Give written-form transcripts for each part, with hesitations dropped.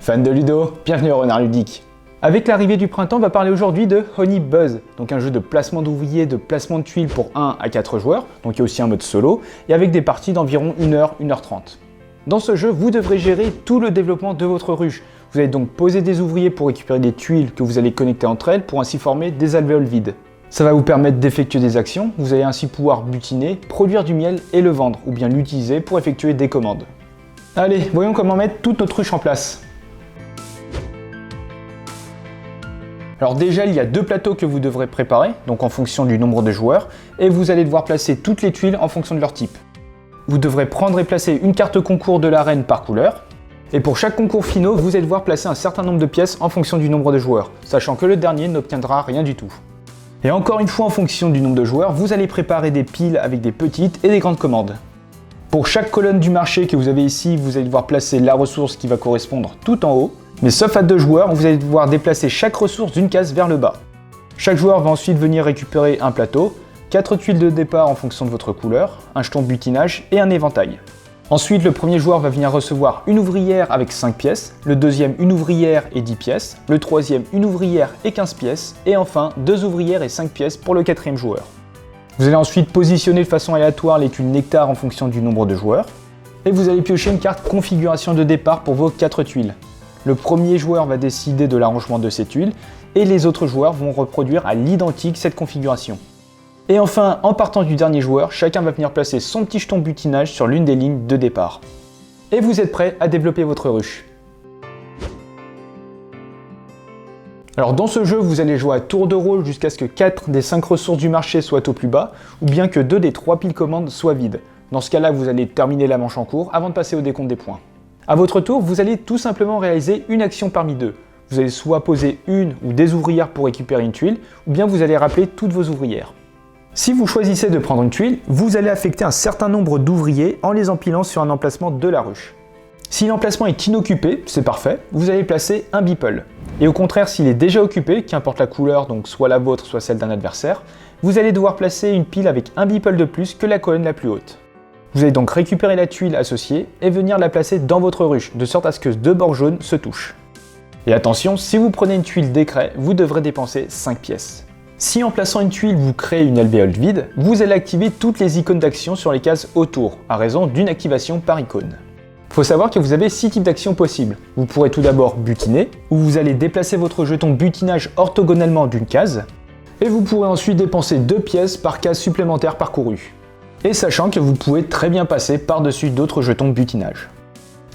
Fan de Ludo, bienvenue au Renard Ludique. Avec l'arrivée du printemps, on va parler aujourd'hui de Honey Buzz, donc un jeu de placement d'ouvriers, de placement de tuiles pour 1 à 4 joueurs, donc il y a aussi un mode solo, et avec des parties d'environ 1h, 1h30. Dans ce jeu, vous devrez gérer tout le développement de votre ruche. Vous allez donc poser des ouvriers pour récupérer des tuiles que vous allez connecter entre elles pour ainsi former des alvéoles vides. Ça va vous permettre d'effectuer des actions, vous allez ainsi pouvoir butiner, produire du miel et le vendre, ou bien l'utiliser pour effectuer des commandes. Allez, voyons comment mettre toute notre ruche en place. Alors déjà, il y a 2 plateaux que vous devrez préparer, donc en fonction du nombre de joueurs, et vous allez devoir placer toutes les tuiles en fonction de leur type. Vous devrez prendre et placer une carte concours de l'arène par couleur, et pour chaque concours finaux, vous allez devoir placer un certain nombre de pièces en fonction du nombre de joueurs, sachant que le dernier n'obtiendra rien du tout. Et encore une fois, en fonction du nombre de joueurs, vous allez préparer des piles avec des petites et des grandes commandes. Pour chaque colonne du marché que vous avez ici, vous allez devoir placer la ressource qui va correspondre tout en haut. Mais sauf à 2 joueurs, vous allez devoir déplacer chaque ressource d'une case vers le bas. Chaque joueur va ensuite venir récupérer un plateau, 4 tuiles de départ en fonction de votre couleur, un jeton de butinage et un éventail. Ensuite, le premier joueur va venir recevoir une ouvrière avec 5 pièces, le deuxième une ouvrière et 10 pièces, le troisième une ouvrière et 15 pièces, et enfin 2 ouvrières et 5 pièces pour le 4e joueur. Vous allez ensuite positionner de façon aléatoire les tuiles nectar en fonction du nombre de joueurs, et vous allez piocher une carte configuration de départ pour vos 4 tuiles. Le premier joueur va décider de l'arrangement de ces tuiles et les autres joueurs vont reproduire à l'identique cette configuration. Et enfin, en partant du dernier joueur, chacun va venir placer son petit jeton butinage sur l'une des lignes de départ. Et vous êtes prêts à développer votre ruche. Alors dans ce jeu, vous allez jouer à tour de rôle jusqu'à ce que 4 des 5 ressources du marché soient au plus bas, ou bien que 2 des 3 piles commandes soient vides. Dans ce cas-là, vous allez terminer la manche en cours avant de passer au décompte des points. A votre tour, vous allez tout simplement réaliser une action parmi 2. Vous allez soit poser une ou des ouvrières pour récupérer une tuile, ou bien vous allez rappeler toutes vos ouvrières. Si vous choisissez de prendre une tuile, vous allez affecter un certain nombre d'ouvriers en les empilant sur un emplacement de la ruche. Si l'emplacement est inoccupé, c'est parfait, vous allez placer un beeple. Et au contraire, s'il est déjà occupé, qu'importe la couleur, donc soit la vôtre, soit celle d'un adversaire, vous allez devoir placer une pile avec un beeple de plus que la colonne la plus haute. Vous allez donc récupérer la tuile associée et venir la placer dans votre ruche, de sorte à ce que 2 bords jaunes se touchent. Et attention, si vous prenez une tuile décret, vous devrez dépenser 5 pièces. Si en plaçant une tuile, vous créez une alvéole vide, vous allez activer toutes les icônes d'action sur les cases autour, à raison d'une activation par icône. Il faut savoir que vous avez 6 types d'actions possibles. Vous pourrez tout d'abord butiner, où vous allez déplacer votre jeton butinage orthogonalement d'une case, et vous pourrez ensuite dépenser 2 pièces par case supplémentaire parcourue. Et sachant que vous pouvez très bien passer par-dessus d'autres jetons butinage.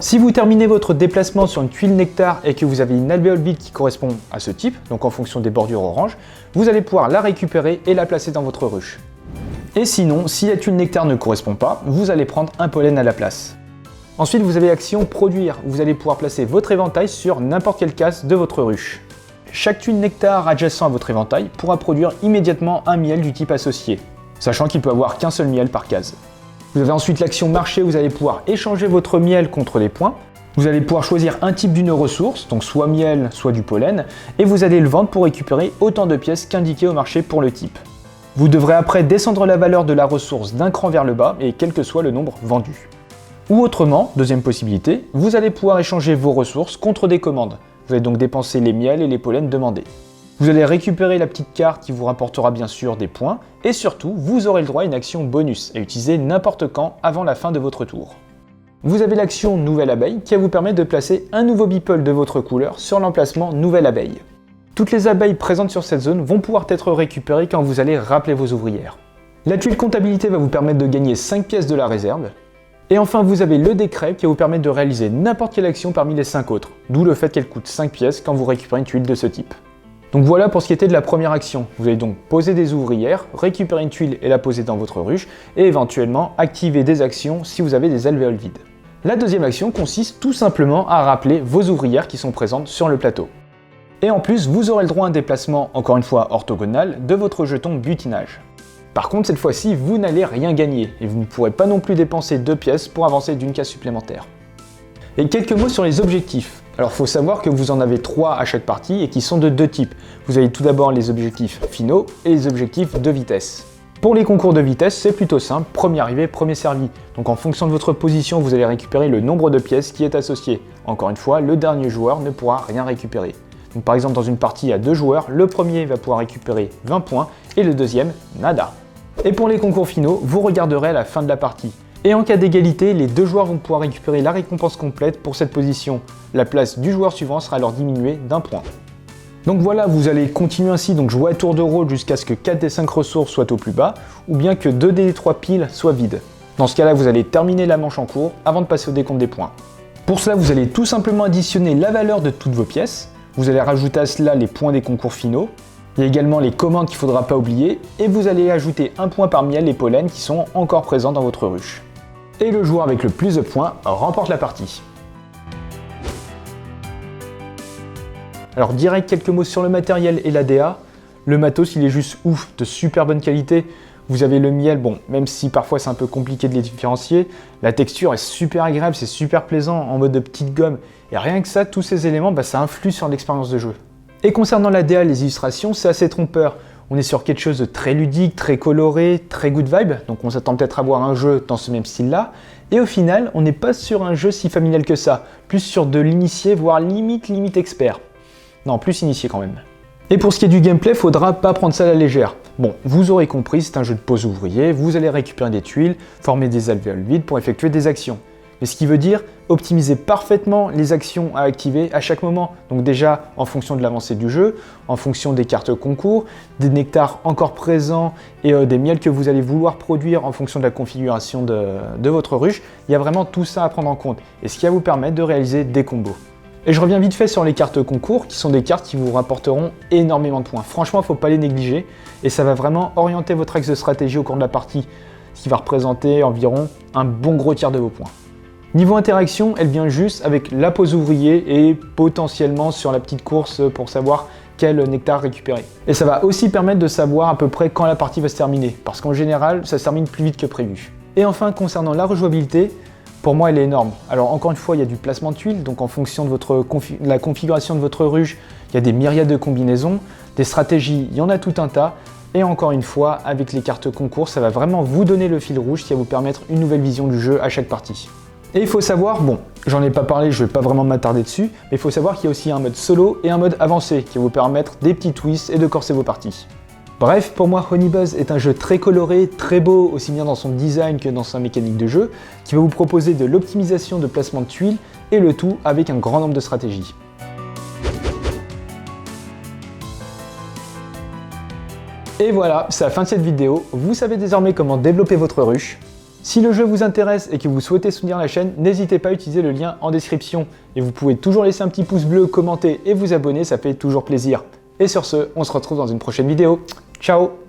Si vous terminez votre déplacement sur une tuile nectar et que vous avez une alvéole vide qui correspond à ce type, donc en fonction des bordures orange, vous allez pouvoir la récupérer et la placer dans votre ruche. Et sinon, si la tuile nectar ne correspond pas, vous allez prendre un pollen à la place. Ensuite, vous avez l'action produire, où vous allez pouvoir placer votre éventail sur n'importe quelle case de votre ruche. Chaque tuile nectar adjacent à votre éventail pourra produire immédiatement un miel du type associé, sachant qu'il peut avoir qu'un seul miel par case. Vous avez ensuite l'action marché où vous allez pouvoir échanger votre miel contre des points. Vous allez pouvoir choisir un type d'une ressource, donc soit miel, soit du pollen, et vous allez le vendre pour récupérer autant de pièces qu'indiqué au marché pour le type. Vous devrez après descendre la valeur de la ressource d'un cran vers le bas, et quel que soit le nombre vendu. Ou autrement, deuxième possibilité, vous allez pouvoir échanger vos ressources contre des commandes. Vous allez donc dépenser les miels et les pollens demandés. Vous allez récupérer la petite carte qui vous rapportera bien sûr des points, et surtout, vous aurez le droit à une action bonus, à utiliser n'importe quand avant la fin de votre tour. Vous avez l'action Nouvelle Abeille qui va vous permettre de placer un nouveau beeple de votre couleur sur l'emplacement Nouvelle Abeille. Toutes les abeilles présentes sur cette zone vont pouvoir être récupérées quand vous allez rappeler vos ouvrières. La tuile comptabilité va vous permettre de gagner 5 pièces de la réserve. Et enfin, vous avez le décret qui va vous permettre de réaliser n'importe quelle action parmi les 5 autres, d'où le fait qu'elle coûte 5 pièces quand vous récupérez une tuile de ce type. Donc voilà pour ce qui était de la première action. Vous allez donc poser des ouvrières, récupérer une tuile et la poser dans votre ruche, et éventuellement activer des actions si vous avez des alvéoles vides. La deuxième action consiste tout simplement à rappeler vos ouvrières qui sont présentes sur le plateau. Et en plus, vous aurez le droit à un déplacement, encore une fois orthogonal, de votre jeton butinage. Par contre, cette fois-ci, vous n'allez rien gagner, et vous ne pourrez pas non plus dépenser 2 pièces pour avancer d'une case supplémentaire. Et quelques mots sur les objectifs. Alors il faut savoir que vous en avez 3 à chaque partie et qui sont de 2 types. Vous avez tout d'abord les objectifs finaux et les objectifs de vitesse. Pour les concours de vitesse, c'est plutôt simple, premier arrivé, premier servi. Donc en fonction de votre position, vous allez récupérer le nombre de pièces qui est associé. Encore une fois, le dernier joueur ne pourra rien récupérer. Donc par exemple, dans une partie à 2 joueurs, le premier va pouvoir récupérer 20 points et le deuxième, nada. Et pour les concours finaux, vous regarderez à la fin de la partie. Et en cas d'égalité, les 2 joueurs vont pouvoir récupérer la récompense complète pour cette position. La place du joueur suivant sera alors diminuée d'1 point. Donc voilà, vous allez continuer ainsi, donc jouer à tour de rôle jusqu'à ce que 4 des 5 ressources soient au plus bas, ou bien que 2 des 3 piles soient vides. Dans ce cas-là, vous allez terminer la manche en cours avant de passer au décompte des points. Pour cela, vous allez tout simplement additionner la valeur de toutes vos pièces, vous allez rajouter à cela les points des concours finaux, il y a également les commandes qu'il ne faudra pas oublier, et vous allez ajouter un point parmi elles les pollens qui sont encore présents dans votre ruche. Et le joueur avec le plus de points remporte la partie. Alors direct quelques mots sur le matériel et la DA. Le matos il est juste ouf, de super bonne qualité. Vous avez le miel, bon, même si parfois c'est un peu compliqué de les différencier, la texture est super agréable, c'est super plaisant en mode de petite gomme. Et rien que ça, tous ces éléments, ça influe sur l'expérience de jeu. Et concernant la DA, les illustrations, c'est assez trompeur. On est sur quelque chose de très ludique, très coloré, très good vibe, donc on s'attend peut-être à voir un jeu dans ce même style-là. Et au final, on n'est pas sur un jeu si familial que ça, plus sur de l'initié, voire limite expert. Non, plus initié quand même. Et pour ce qui est du gameplay, faudra pas prendre ça à la légère. Bon, vous aurez compris, c'est un jeu de pose ouvrier, vous allez récupérer des tuiles, former des alvéoles vides pour effectuer des actions. Mais ce qui veut dire optimiser parfaitement les actions à activer à chaque moment. Donc déjà en fonction de l'avancée du jeu, en fonction des cartes concours, des nectars encore présents et des miels que vous allez vouloir produire en fonction de la configuration de votre ruche. Il y a vraiment tout ça à prendre en compte et ce qui va vous permettre de réaliser des combos. Et je reviens vite fait sur les cartes concours, qui sont des cartes qui vous rapporteront énormément de points. Franchement, il ne faut pas les négliger, et ça va vraiment orienter votre axe de stratégie au cours de la partie, ce qui va représenter environ un bon gros tiers de vos points. Niveau interaction, elle vient juste avec la pose ouvrier et potentiellement sur la petite course pour savoir quel nectar récupérer. Et ça va aussi permettre de savoir à peu près quand la partie va se terminer, parce qu'en général, ça se termine plus vite que prévu. Et enfin, concernant la rejouabilité, pour moi, elle est énorme. Alors encore une fois, il y a du placement de tuiles, donc en fonction de la configuration de votre ruche, il y a des myriades de combinaisons, des stratégies, il y en a tout un tas. Et encore une fois, avec les cartes concours, ça va vraiment vous donner le fil rouge qui va vous permettre une nouvelle vision du jeu à chaque partie. Et il faut savoir, bon, j'en ai pas parlé, je vais pas vraiment m'attarder dessus, mais il faut savoir qu'il y a aussi un mode solo et un mode avancé qui va vous permettre des petits twists et de corser vos parties. Bref, pour moi, Honey Buzz est un jeu très coloré, très beau, aussi bien dans son design que dans sa mécanique de jeu, qui va vous proposer de l'optimisation de placement de tuiles, et le tout avec un grand nombre de stratégies. Et voilà, c'est la fin de cette vidéo. Vous savez désormais comment développer votre ruche. Si le jeu vous intéresse et que vous souhaitez soutenir la chaîne, n'hésitez pas à utiliser le lien en description. Et vous pouvez toujours laisser un petit pouce bleu, commenter et vous abonner, ça fait toujours plaisir. Et sur ce, on se retrouve dans une prochaine vidéo. Ciao!